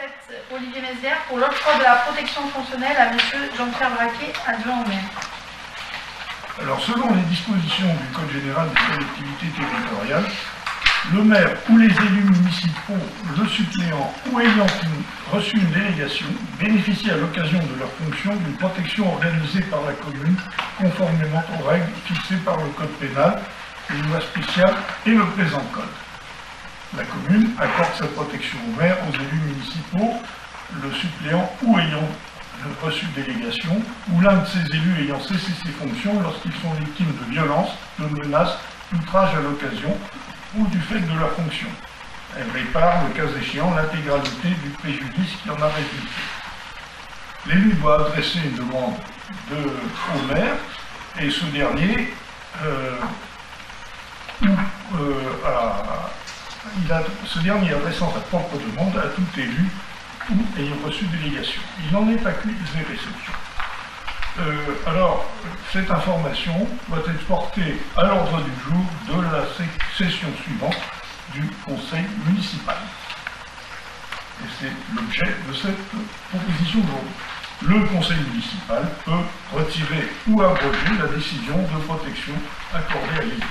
17, Olivier Mézières, pour l'octroi de la protection fonctionnelle à M. Jean-Pierre Braquet, adjoint au maire. Alors, selon les dispositions du Code général des collectivités territoriales, le maire ou les élus municipaux, le suppléant ou ayant reçu une délégation bénéficient à l'occasion de leur fonction d'une protection organisée par la commune conformément aux règles fixées par le Code pénal, les lois spéciales et le présent Code. La commune accorde sa protection au maire, aux élus municipaux, le suppléant ou ayant reçu délégation, ou l'un de ces élus ayant cessé ses fonctions lorsqu'ils sont victimes de violences, de menaces, d'outrages à l'occasion ou du fait de leur fonction. Elle répare, le cas échéant, l'intégralité du préjudice qui en a résulté. L'élu doit adresser une demande au maire et ce dernier adressant sa propre demande à tout élu ou ayant reçu délégation. Il en est accusé réception. Alors, cette information doit être portée à l'ordre du jour de la session suivante du conseil municipal. Et c'est l'objet de cette proposition d'ordre. Le conseil municipal peut retirer ou abroger la décision de protection accordée à l'élu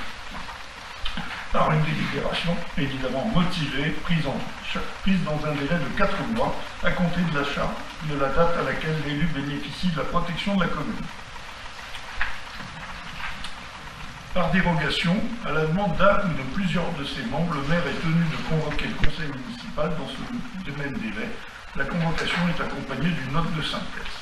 par une délibération évidemment motivée, prise dans un délai de 4 mois à compter de la date à laquelle l'élu bénéficie de la protection de la commune. Par dérogation, à la demande d'un ou de plusieurs de ses membres, le maire est tenu de convoquer le conseil municipal dans ce même délai. La convocation est accompagnée d'une note de synthèse.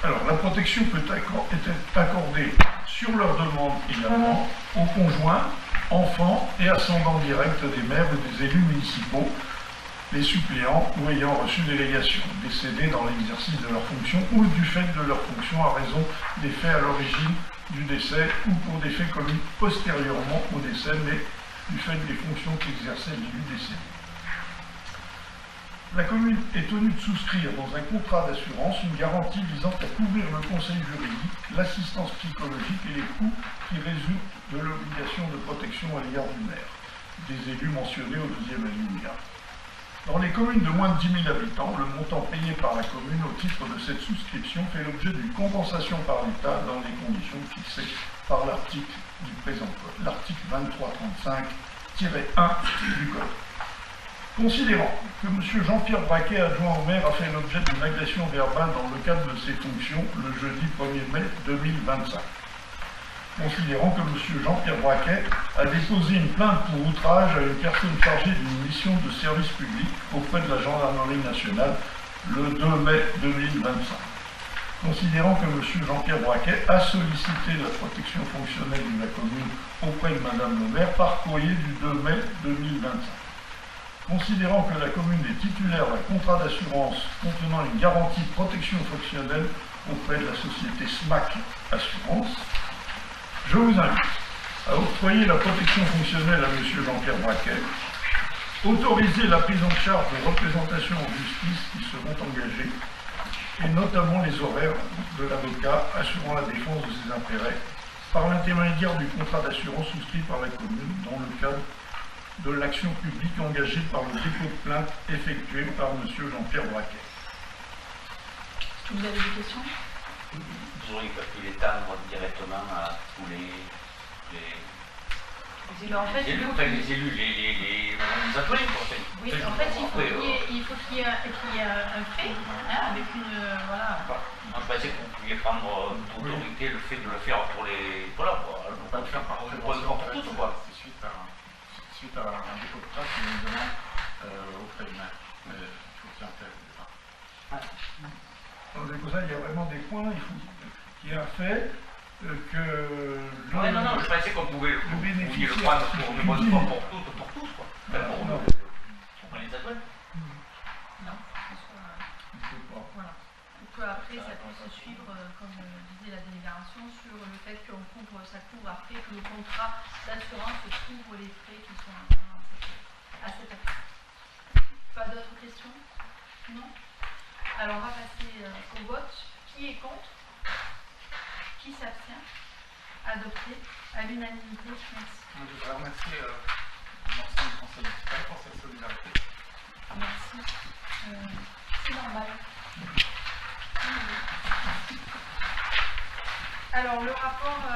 Alors, la protection peut être accordée sur leur demande également aux conjoints, enfants et ascendants directs des maires ou des élus municipaux, les suppléants ou ayant reçu délégation, décédés dans l'exercice de leurs fonctions ou du fait de leurs fonctions à raison des faits à l'origine du décès ou pour des faits commis postérieurement au décès, mais du fait des fonctions qu'exerçait l'élu décédé. La commune est tenue de souscrire dans un contrat d'assurance une garantie visant à couvrir le conseil juridique, l'assistance psychologique et les coûts qui résultent de l'obligation de protection à l'égard du maire, des élus mentionnés au deuxième alinéa. Dans les communes de moins de 10 000 habitants, le montant payé par la commune au titre de cette souscription fait l'objet d'une compensation par l'État dans les conditions fixées par l'article du présent Code, l'article 2335-1 du Code. Considérant que M. Jean-Pierre Braquet, adjoint au maire, a fait l'objet d'une agression verbale dans le cadre de ses fonctions le jeudi 1er mai 2025. Considérant que M. Jean-Pierre Braquet a déposé une plainte pour outrage à une personne chargée d'une mission de service public auprès de la gendarmerie nationale le 2 mai 2025. Considérant que M. Jean-Pierre Braquet a sollicité la protection fonctionnelle de la commune auprès de Mme le maire par courrier du 2 mai 2025. Considérant que la commune est titulaire d'un contrat d'assurance contenant une garantie de protection fonctionnelle auprès de la société SMAC Assurance, je vous invite à octroyer la protection fonctionnelle à M. Jean-Pierre Braquet, autoriser la prise en charge de représentations en justice qui seront engagées, et notamment les horaires de l'avocat assurant la défense de ses intérêts, par l'intermédiaire du contrat d'assurance souscrit par la commune dans le cadre de l'action publique engagée par le dépôt de plainte effectué par M. Jean-Pierre Braquet. Est-ce que vous avez des questions? Disons, ils peuvent plus l'étendre directement à tous les élus, en fait, les élus, les employés. Oui, en fait, il faut qu'il y ait un fait, avec une... voilà. Moi, je pensais que vous pouviez prendre toute autorité le fait de le faire pour les... Voilà, quoi. On peut le faire par ordonnance pour tous, quoi. C'est suite à un dépôt de plainte qui nous demande auprès du maire. Mais il faut qu'il y ait un tel départ. Dans le conseil, il y a vraiment des points, il faut qu'il y ait un fait que... Non, je pensais qu'on pouvait le prendre pour tous, quoi. Pour les adjoints. Non, voilà. Pour qu'après, ça puisse suivre, comme disait la délibération, sur le fait ça couvre après que le contrat d'assurance couvre les frais qui sont à cette acte. Pas d'autres questions? Non? Alors on va passer au vote. Qui est contre? Qui s'abstient? Adopté à l'unanimité. Merci. Je voudrais remercier l'ensemble du conseil municipal pour cette solidarité. C'est normal. Alors, le rapport